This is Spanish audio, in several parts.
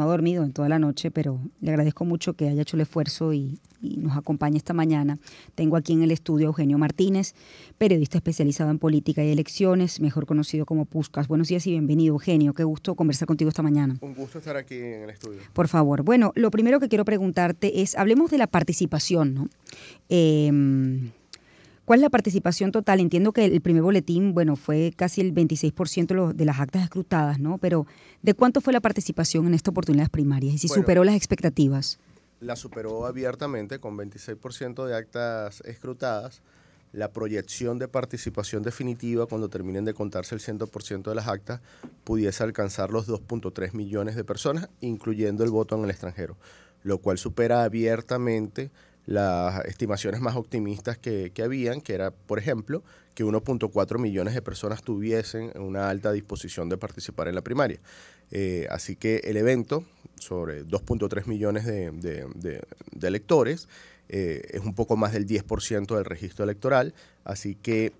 estado dormido en toda la noche, pero le agradezco mucho que haya hecho el esfuerzo y nos acompañe esta mañana. Tengo aquí en el estudio a Eugenio Martínez, periodista especializado en política y elecciones, mejor conocido como Puskás. Buenos días y bienvenido, Eugenio. Qué gusto conversar contigo esta mañana. Un gusto estar aquí en el estudio. Por favor. Bueno, lo primero que quiero preguntarte es, hablemos de la participación, ¿no? ¿Cuál es la participación total? Entiendo que el primer boletín, bueno, fue casi el 26% de las actas escrutadas, ¿no? Pero ¿de cuánto fue la participación en esta oportunidad primarias? Y si superó las expectativas. La superó abiertamente con 26% de actas escrutadas. La proyección de participación definitiva, cuando terminen de contarse el 100% de las actas, pudiese alcanzar los 2.3 millones de personas, incluyendo el voto en el extranjero, lo cual supera abiertamente las estimaciones más optimistas que habían, que era, por ejemplo, que 1.4 millones de personas tuviesen una alta disposición de participar en la primaria. Así que el evento, sobre 2.3 millones de electores, es un poco más del 10% del registro electoral, así que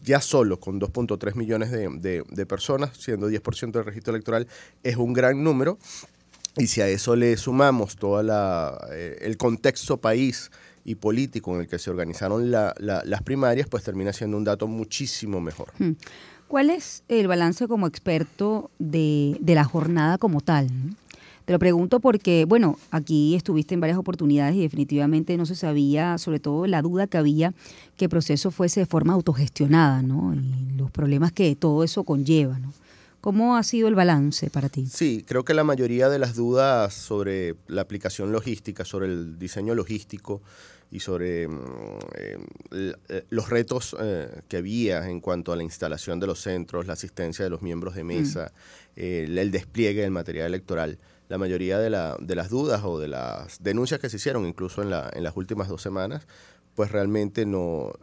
ya solo con 2.3 millones de personas, siendo 10% del registro electoral, es un gran número. Y si a eso le sumamos todo el contexto país y político en el que se organizaron las primarias, pues termina siendo un dato muchísimo mejor. ¿Cuál es el balance como experto de la jornada como tal? Te lo pregunto porque, bueno, aquí estuviste en varias oportunidades y definitivamente no se sabía, sobre todo la duda que había, que el proceso fuese de forma autogestionada, ¿no? Y los problemas que todo eso conlleva, ¿no? ¿Cómo ha sido el balance para ti? Sí, creo que la mayoría de las dudas sobre la aplicación logística, sobre el diseño logístico y sobre los retos que había en cuanto a la instalación de los centros, la asistencia de los miembros de mesa, el despliegue del material electoral, la mayoría de las dudas o de las denuncias que se hicieron, incluso en las últimas 2 semanas, pues realmente no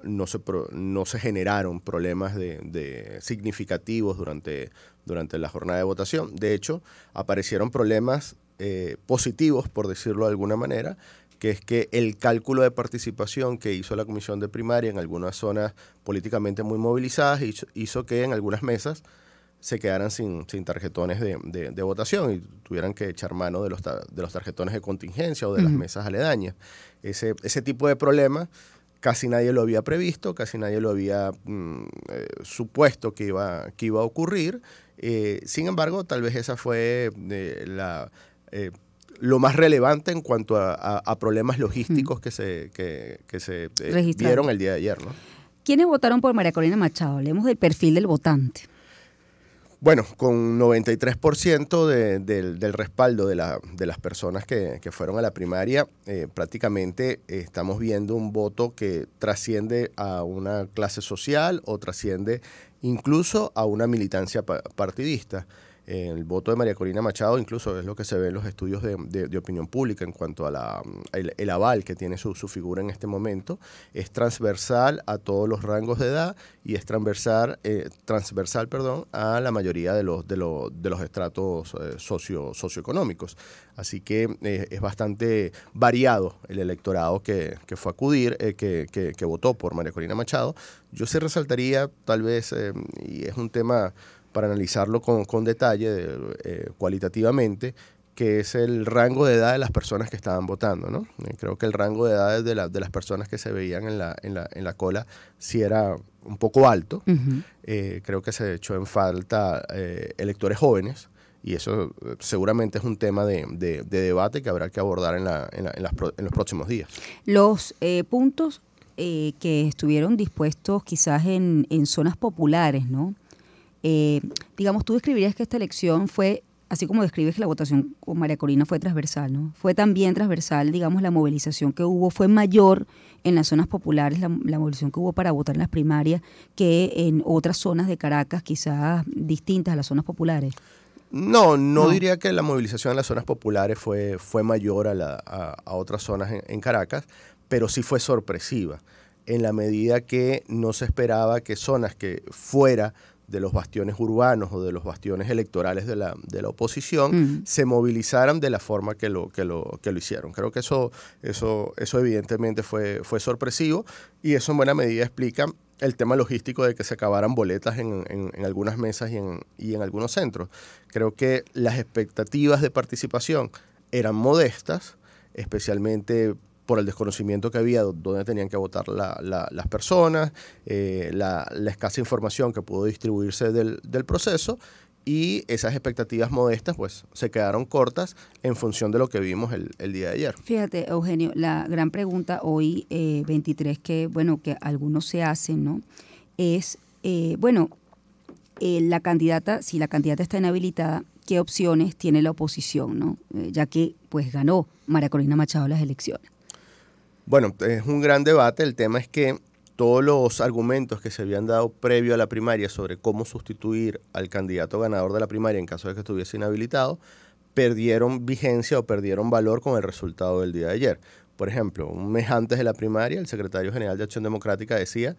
se generaron problemas significativos durante la jornada de votación. De hecho, aparecieron problemas positivos, por decirlo de alguna manera, que es que el cálculo de participación que hizo la comisión de primaria en algunas zonas políticamente muy movilizadas hizo que en algunas mesas se quedaran sin tarjetones de votación y tuvieran que echar mano de los tarjetones de contingencia o de las mesas aledañas. Ese tipo de problemas casi nadie lo había previsto, casi nadie lo había supuesto que iba a ocurrir. Sin embargo, tal vez esa fue lo más relevante en cuanto a problemas logísticos que se vieron el día de ayer, ¿no? ¿Quiénes votaron por María Corina Machado? Hablemos del perfil del votante. Bueno, con 93% del respaldo de las personas que fueron a la primaria, prácticamente estamos viendo un voto que trasciende a una clase social o trasciende incluso a una militancia partidista. El voto de María Corina Machado incluso es lo que se ve en los estudios de opinión pública en cuanto a el aval que tiene su figura en este momento. Es transversal a todos los rangos de edad y es transversal a la mayoría de los estratos socioeconómicos. Así que es bastante variado el electorado que fue a acudir, que votó por María Corina Machado. Yo sí resaltaría tal vez, y es un tema para analizarlo con detalle, cualitativamente, que es el rango de edad de las personas que estaban votando, ¿no? Creo que el rango de edad de las personas que se veían en la cola sí era un poco alto. Creo que se echó en falta electores jóvenes, y eso seguramente es un tema de debate que habrá que abordar en los próximos días. Los puntos que estuvieron dispuestos quizás en zonas populares, ¿no? Digamos, tú describirías que esta elección fue, así como describes que la votación con María Corina fue transversal, ¿no? Fue también transversal, digamos, la movilización que hubo fue mayor en las zonas populares, la movilización que hubo para votar en las primarias, que en otras zonas de Caracas, quizás distintas a las zonas populares. No diría que la movilización en las zonas populares fue mayor a otras zonas en Caracas, pero sí fue sorpresiva, en la medida que no se esperaba que zonas que fuera de los bastiones urbanos o de los bastiones electorales de la oposición se movilizaran de la forma que lo hicieron. Creo que eso evidentemente fue sorpresivo, y eso en buena medida explica el tema logístico de que se acabaran boletas en algunas mesas y en algunos centros. Creo que las expectativas de participación eran modestas, especialmente por el desconocimiento que había donde tenían que votar las personas, la escasa información que pudo distribuirse del proceso, y esas expectativas modestas pues se quedaron cortas en función de lo que vimos el día de ayer. Fíjate, Eugenio, la gran pregunta hoy, 23, que algunos se hacen, ¿no? Es, la candidata, si la candidata está inhabilitada, ¿qué opciones tiene la oposición, ¿no? Ya que pues ganó María Corina Machado las elecciones. Bueno, es un gran debate. El tema es que todos los argumentos que se habían dado previo a la primaria sobre cómo sustituir al candidato ganador de la primaria en caso de que estuviese inhabilitado, perdieron vigencia o perdieron valor con el resultado del día de ayer. Por ejemplo, un mes antes de la primaria, el secretario general de Acción Democrática decía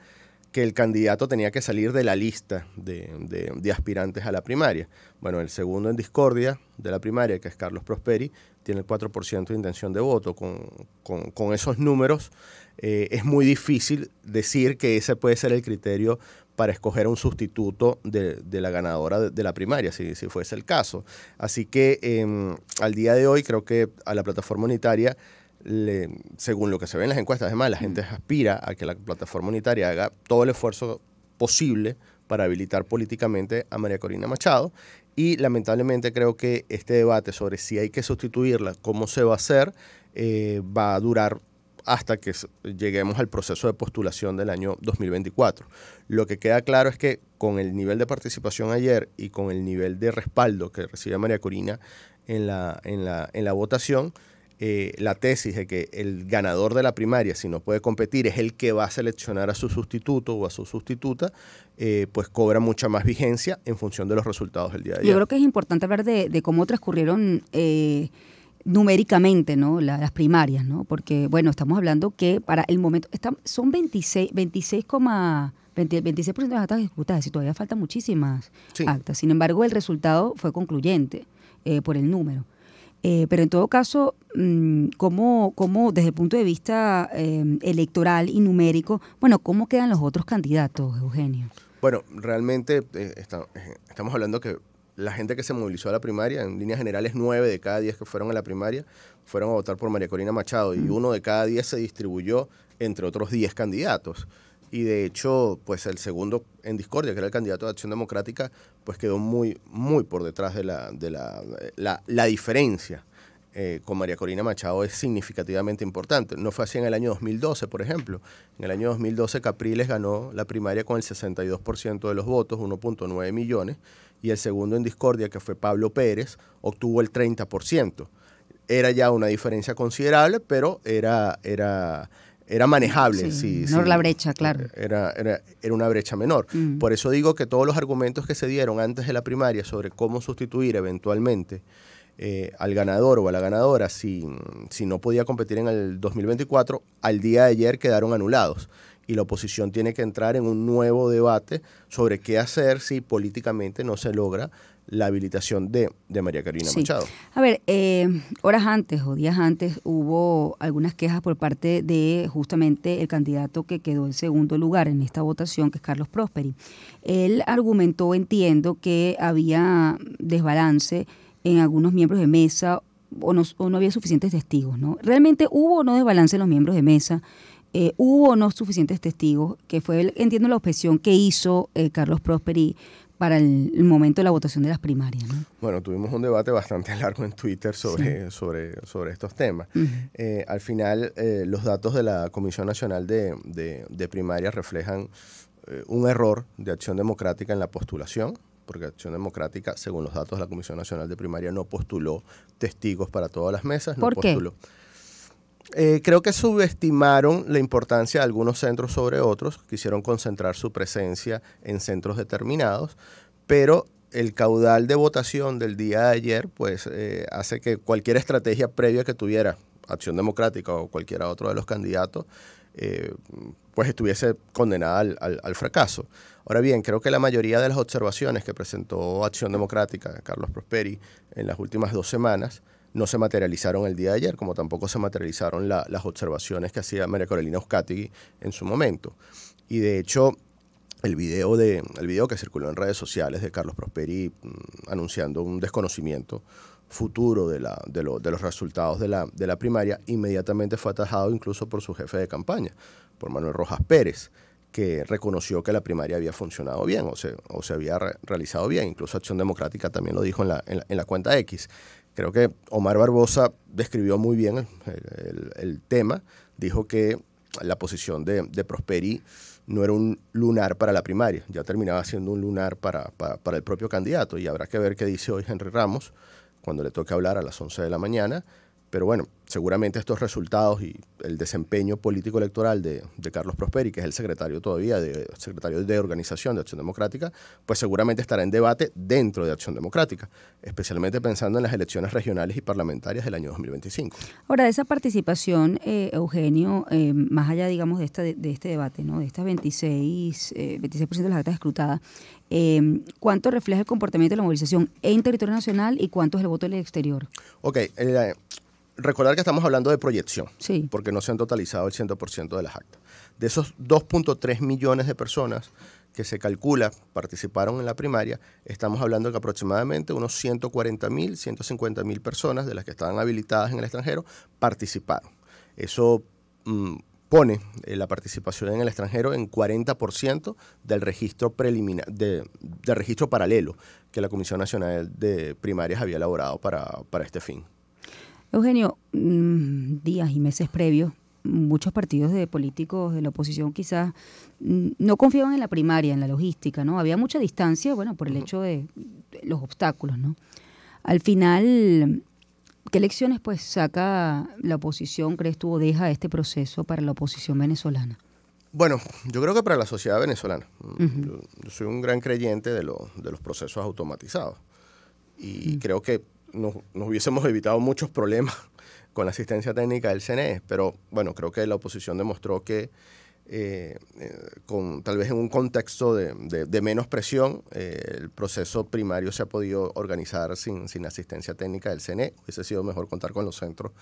que el candidato tenía que salir de la lista de aspirantes a la primaria. Bueno, el segundo en discordia de la primaria, que es Carlos Prosperi, tiene el 4% de intención de voto. Con esos números es muy difícil decir que ese puede ser el criterio para escoger un sustituto de la ganadora de la primaria, si fuese el caso. Así que al día de hoy creo que a la plataforma unitaria, según lo que se ve en las encuestas, además la gente aspira a que la plataforma unitaria haga todo el esfuerzo posible para habilitar políticamente a María Corina Machado, y lamentablemente creo que este debate sobre si hay que sustituirla, cómo se va a hacer, va a durar hasta que lleguemos al proceso de postulación del año 2024. Lo que queda claro es que con el nivel de participación ayer y con el nivel de respaldo que recibe María Corina en la votación, la tesis de que el ganador de la primaria, si no puede competir, es el que va a seleccionar a su sustituto o a su sustituta, pues cobra mucha más vigencia en función de los resultados del día de ayer. Yo creo que es importante hablar de cómo transcurrieron numéricamente, ¿no? Las primarias, ¿no? Porque, bueno, estamos hablando que para el momento son 26% de las actas ejecutadas, y todavía faltan muchísimas actas. Sin embargo, el resultado fue concluyente por el número. Pero en todo caso, ¿cómo desde el punto de vista electoral y numérico, bueno, cómo quedan los otros candidatos, Eugenio? Bueno, realmente estamos hablando que la gente que se movilizó a la primaria, en líneas generales 9 de cada 10 que fueron a la primaria, fueron a votar por María Corina Machado, y 1 de cada 10 se distribuyó entre otros 10 candidatos. Y de hecho, pues el segundo en discordia, que era el candidato de Acción Democrática, pues quedó muy, muy por detrás de la diferencia. Con María Corina Machado es significativamente importante. No fue así en el año 2012, por ejemplo. En el año 2012 Capriles ganó la primaria con el 62% de los votos, 1.9 millones, y el segundo en discordia, que fue Pablo Pérez, obtuvo el 30%. Era ya una diferencia considerable, pero era manejable. Sí, menor la brecha, claro. Era una brecha menor. Por eso digo que todos los argumentos que se dieron antes de la primaria sobre cómo sustituir eventualmente al ganador o a la ganadora si no podía competir en el 2024, al día de ayer quedaron anulados. Y la oposición tiene que entrar en un nuevo debate sobre qué hacer si políticamente no se logra la habilitación de María Corina Machado. A ver, horas antes o días antes hubo algunas quejas por parte de justamente el candidato que quedó en segundo lugar en esta votación, que es Carlos Prosperi. Él argumentó, entiendo, que había desbalance en algunos miembros de mesa o no había suficientes testigos, ¿no? ¿Realmente hubo o no desbalance en los miembros de mesa? ¿Hubo o no suficientes testigos? Que fue, entiendo, la objeción que hizo Carlos Prosperi para el momento de la votación de las primarias, ¿no? Bueno, tuvimos un debate bastante largo en Twitter sobre estos temas. Al final, los datos de la Comisión Nacional de Primarias reflejan un error de Acción Democrática en la postulación, porque Acción Democrática, según los datos de la Comisión Nacional de Primaria, no postuló testigos para todas las mesas. ¿Por qué? Creo que subestimaron la importancia de algunos centros sobre otros, quisieron concentrar su presencia en centros determinados, pero el caudal de votación del día de ayer pues hace que cualquier estrategia previa que tuviera Acción Democrática o cualquiera otro de los candidatos pues estuviese condenada al fracaso. Ahora bien, creo que la mayoría de las observaciones que presentó Acción Democrática, Carlos Prosperi, en las últimas 2 semanas, no se materializaron el día de ayer, como tampoco se materializaron las observaciones que hacía María Corina Uzcategui en su momento. Y de hecho, el video que circuló en redes sociales de Carlos Prosperi anunciando un desconocimiento futuro de los resultados de la primaria, inmediatamente fue atajado incluso por su jefe de campaña, por Manuel Rojas Pérez, que reconoció que la primaria había funcionado bien o se había realizado bien. Incluso Acción Democrática también lo dijo en la cuenta X. Creo que Omar Barbosa describió muy bien el tema. Dijo que la posición de Prosperi no era un lunar para la primaria, ya terminaba siendo un lunar para el propio candidato, y habrá que ver qué dice hoy Henry Ramos cuando le toque hablar a las 11 de la mañana. Pero bueno, seguramente estos resultados y el desempeño político electoral de Carlos Prosperi, que es el secretario de organización de Acción Democrática, pues seguramente estará en debate dentro de Acción Democrática, especialmente pensando en las elecciones regionales y parlamentarias del año 2025. Ahora, de esa participación, Eugenio, más allá, digamos, de este debate, ¿no? De estas 26% de las actas escrutadas, ¿cuánto refleja el comportamiento de la movilización en territorio nacional y cuánto es el voto del exterior? Ok, recordar que estamos hablando de proyección, sí, porque no se han totalizado el 100% de las actas. De esos 2.3 millones de personas que se calcula participaron en la primaria, estamos hablando de que aproximadamente unos 140.000, 150.000 personas de las que estaban habilitadas en el extranjero participaron. Eso pone la participación en el extranjero en 40% del registro preliminar, del registro paralelo que la Comisión Nacional de Primarias había elaborado para este fin. Eugenio, días y meses previos, muchos partidos de políticos de la oposición quizás no confiaban en la primaria, en la logística, ¿no? Había mucha distancia, bueno, por el hecho de los obstáculos, ¿no? Al final, ¿qué lecciones pues saca la oposición, crees tú, o deja este proceso para la oposición venezolana? Bueno, yo creo que para la sociedad venezolana. Yo soy un gran creyente de los procesos automatizados y creo que nos hubiésemos evitado muchos problemas con la asistencia técnica del CNE, pero bueno, creo que la oposición demostró que tal vez en un contexto de menos presión, el proceso primario se ha podido organizar sin asistencia técnica del CNE. Hubiese sido mejor contar con los centros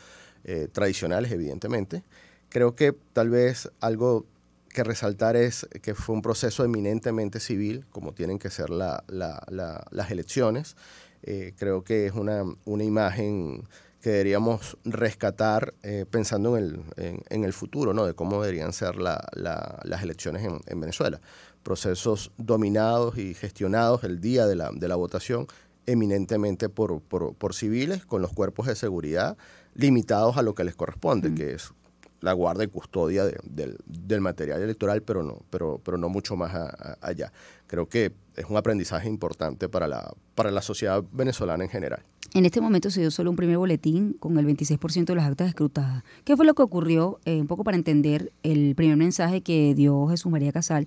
tradicionales, evidentemente. Creo que tal vez algo que resaltar es que fue un proceso eminentemente civil, como tienen que ser las elecciones. Creo que es una imagen que deberíamos rescatar pensando en el futuro, ¿no? De cómo deberían ser las elecciones en Venezuela. Procesos dominados y gestionados el día de la votación eminentemente por civiles, con los cuerpos de seguridad limitados a lo que les corresponde, que es la guarda y custodia del material electoral, pero no mucho más allá. Creo que es un aprendizaje importante para la sociedad venezolana en general. En este momento se dio solo un primer boletín con el 26% de las actas escrutadas. ¿Qué fue lo que ocurrió? Un poco para entender el primer mensaje que dio Jesús María Casal,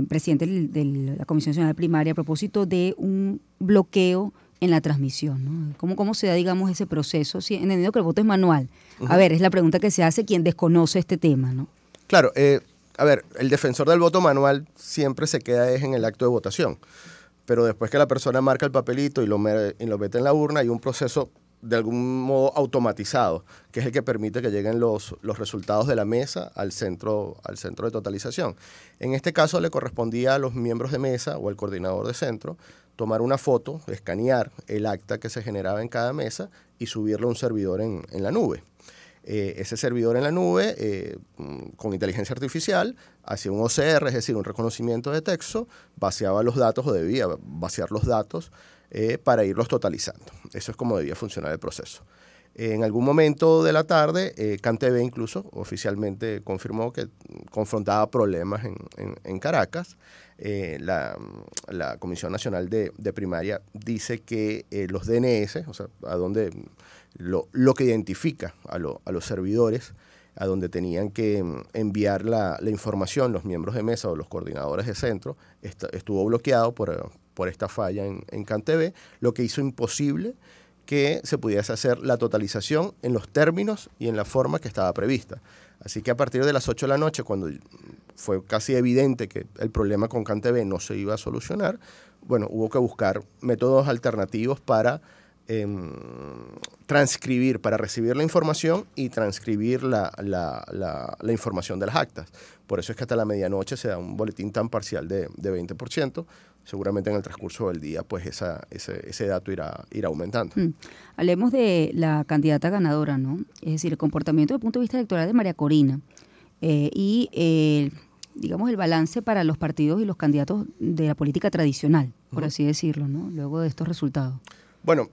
presidente de la Comisión Nacional Primaria, a propósito de un bloqueo en la transmisión, ¿no? ¿Cómo se da, digamos, ese proceso? Sí, entendiendo que el voto es manual. A ver, es la pregunta que se hace quien desconoce este tema, ¿no? Claro, a ver, el defensor del voto manual siempre se queda en el acto de votación, pero después que la persona marca el papelito y lo mete en la urna, hay un proceso de algún modo automatizado, que es el que permite que lleguen los resultados de la mesa al centro de totalización. En este caso le correspondía a los miembros de mesa o al coordinador de centro tomar una foto, escanear el acta que se generaba en cada mesa y subirlo a un servidor en la nube. Ese servidor en la nube, con inteligencia artificial, hacía un OCR, es decir, un reconocimiento de texto, vaciaba los datos o debía vaciar los datos para irlos totalizando. Eso es como debía funcionar el proceso. En algún momento de la tarde, CanTV incluso oficialmente confirmó que confrontaba problemas en Caracas. La Comisión Nacional de Primaria dice que los DNS, o sea, a donde lo que identifica a los servidores, a donde tenían que enviar la información los miembros de mesa o los coordinadores de centro, estuvo bloqueado por esta falla en CanTV, lo que hizo imposible que se pudiese hacer la totalización en los términos y en la forma que estaba prevista. Así que a partir de las 8 de la noche, cuando fue casi evidente que el problema con CanTV no se iba a solucionar, bueno, hubo que buscar métodos alternativos para transcribir, para recibir la información y transcribir la información de las actas. Por eso es que hasta la medianoche se da un boletín tan parcial de 20%. Seguramente en el transcurso del día pues ese dato irá aumentando. Hablemos de la candidata ganadora, ¿no? Es decir, el comportamiento desde el punto de vista electoral de María Corina digamos, el balance para los partidos y los candidatos de la política tradicional, por así decirlo, ¿no? Luego de estos resultados. Bueno,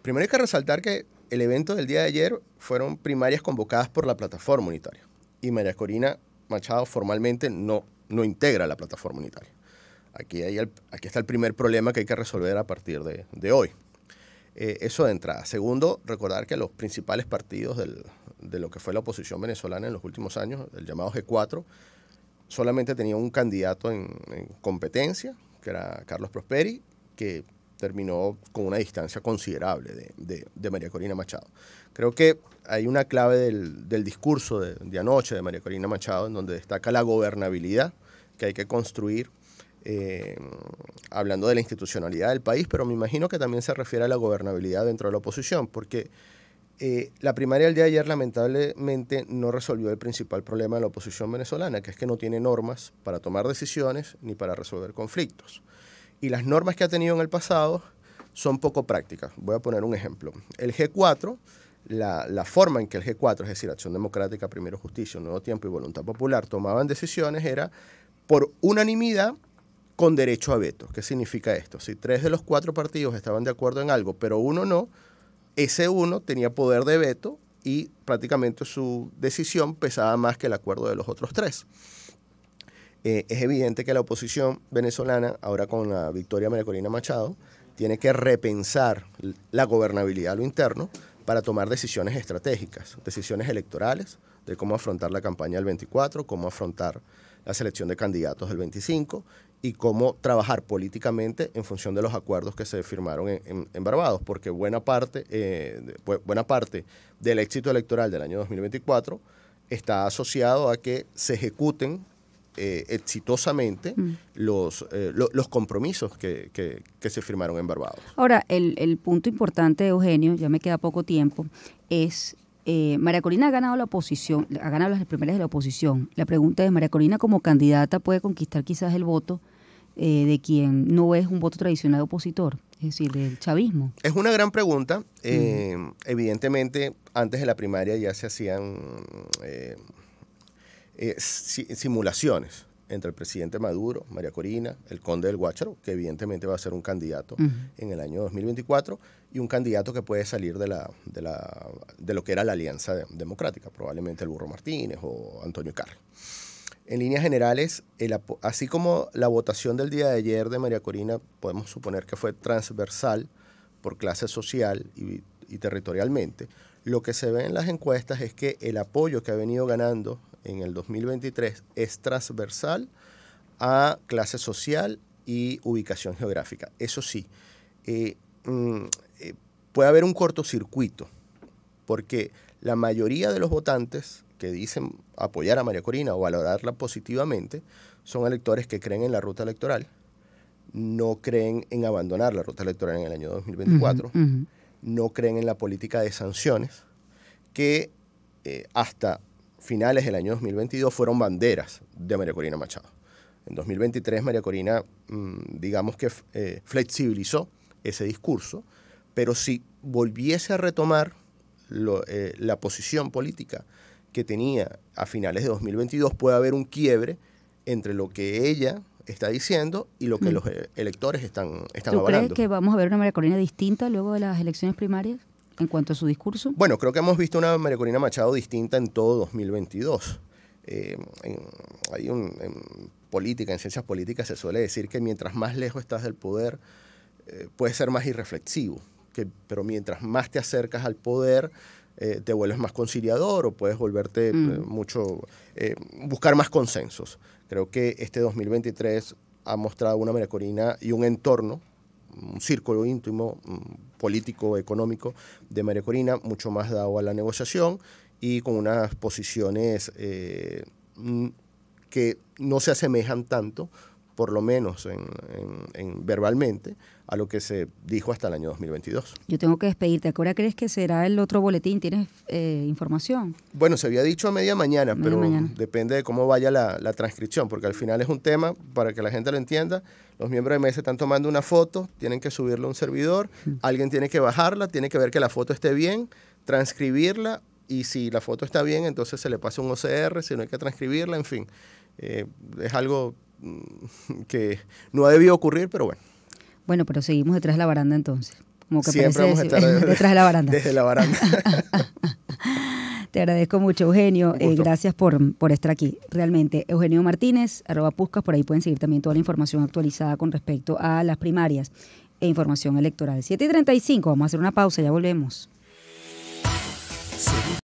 primero hay que resaltar que el evento del día de ayer fueron primarias convocadas por la plataforma unitaria y María Corina Machado formalmente no integra la plataforma unitaria. Aquí está el primer problema que hay que resolver a partir de hoy. Eso de entrada. Segundo, recordar que los principales partidos de lo que fue la oposición venezolana en los últimos años, el llamado G4, solamente tenía un candidato en competencia, que era Carlos Prosperi, que terminó con una distancia considerable de María Corina Machado. Creo que hay una clave del discurso de anoche de María Corina Machado en donde destaca la gobernabilidad que hay que construir, hablando de la institucionalidad del país, pero me imagino que también se refiere a la gobernabilidad dentro de la oposición, porque la primaria del día de ayer lamentablemente no resolvió el principal problema de la oposición venezolana, que es que no tiene normas para tomar decisiones ni para resolver conflictos. Y las normas que ha tenido en el pasado son poco prácticas. Voy a poner un ejemplo. El G4, la forma en que el G4, es decir, Acción Democrática, Primero Justicia, Un Nuevo Tiempo y Voluntad Popular, tomaban decisiones era por unanimidad con derecho a veto. ¿Qué significa esto? Si 3 de los 4 partidos estaban de acuerdo en algo, pero uno no, ese uno tenía poder de veto y prácticamente su decisión pesaba más que el acuerdo de los otros 3. Es evidente que la oposición venezolana, ahora con la victoria de María Corina Machado, tiene que repensar la gobernabilidad a lo interno para tomar decisiones estratégicas, decisiones electorales, de cómo afrontar la campaña del 24, cómo afrontar la selección de candidatos del 25 y cómo trabajar políticamente en función de los acuerdos que se firmaron en Barbados, porque buena parte del éxito electoral del año 2024 está asociado a que se ejecuten exitosamente los compromisos que se firmaron en Barbados. Ahora, el punto importante, Eugenio, ya me queda poco tiempo, es María Corina ha ganado la oposición, ha ganado las primarias de la oposición. La pregunta es, ¿María Corina como candidata puede conquistar quizás el voto de quien no es un voto tradicional opositor, es decir, del chavismo? Es una gran pregunta. Evidentemente, antes de la primaria ya se hacían simulaciones entre el presidente Maduro, María Corina, el conde del Guácharo, que evidentemente va a ser un candidato en el año 2024, y un candidato que puede salir de lo que era la Alianza Democrática, probablemente el Burro Martínez o Antonio Carri. En líneas generales, así como la votación del día de ayer de María Corina, podemos suponer que fue transversal por clase social y territorialmente, lo que se ve en las encuestas es que el apoyo que ha venido ganando en el 2023 es transversal a clase social y ubicación geográfica. Eso sí, puede haber un cortocircuito, porque la mayoría de los votantes que dicen apoyar a María Corina o valorarla positivamente son electores que creen en la ruta electoral, no creen en abandonar la ruta electoral en el año 2024, no creen en la política de sanciones, que hasta finales del año 2022 fueron banderas de María Corina Machado. En 2023 María Corina, digamos que flexibilizó ese discurso, pero si volviese a retomar la posición política que tenía a finales de 2022, puede haber un quiebre entre lo que ella está diciendo y lo que los electores están avalando. ¿Tú crees que vamos a ver una María Corina distinta luego de las elecciones primarias en cuanto a su discurso? Bueno, creo que hemos visto una María Corina Machado distinta en todo 2022. En política, en ciencias políticas, se suele decir que mientras más lejos estás del poder, puedes ser más irreflexivo, pero mientras más te acercas al poder, te vuelves más conciliador o puedes volverte buscar más consensos. Creo que este 2023 ha mostrado una María Corina y un entorno, un círculo íntimo, político, económico de María Corina, mucho más dado a la negociación y con unas posiciones que no se asemejan tanto por lo menos verbalmente, a lo que se dijo hasta el año 2022. Yo tengo que despedirte. ¿A qué hora crees que será el otro boletín? ¿Tienes información? Bueno, se había dicho a media mañana, pero depende de cómo vaya la transcripción, porque al final es un tema, para que la gente lo entienda, los miembros de mesa están tomando una foto, tienen que subirla a un servidor, alguien tiene que bajarla, tiene que ver que la foto esté bien, transcribirla, y si la foto está bien, entonces se le pasa un OCR, si no hay que transcribirla, en fin. Es algo que no ha debido ocurrir, pero bueno. Bueno, pero seguimos detrás de la baranda entonces. Como que siempre vamos a estar detrás de la baranda. Desde la baranda. Te agradezco mucho, Eugenio. Gracias por estar aquí. Realmente, Eugenio Martínez, @Puskas, por ahí pueden seguir también toda la información actualizada con respecto a las primarias e información electoral. 7:35, vamos a hacer una pausa, ya volvemos.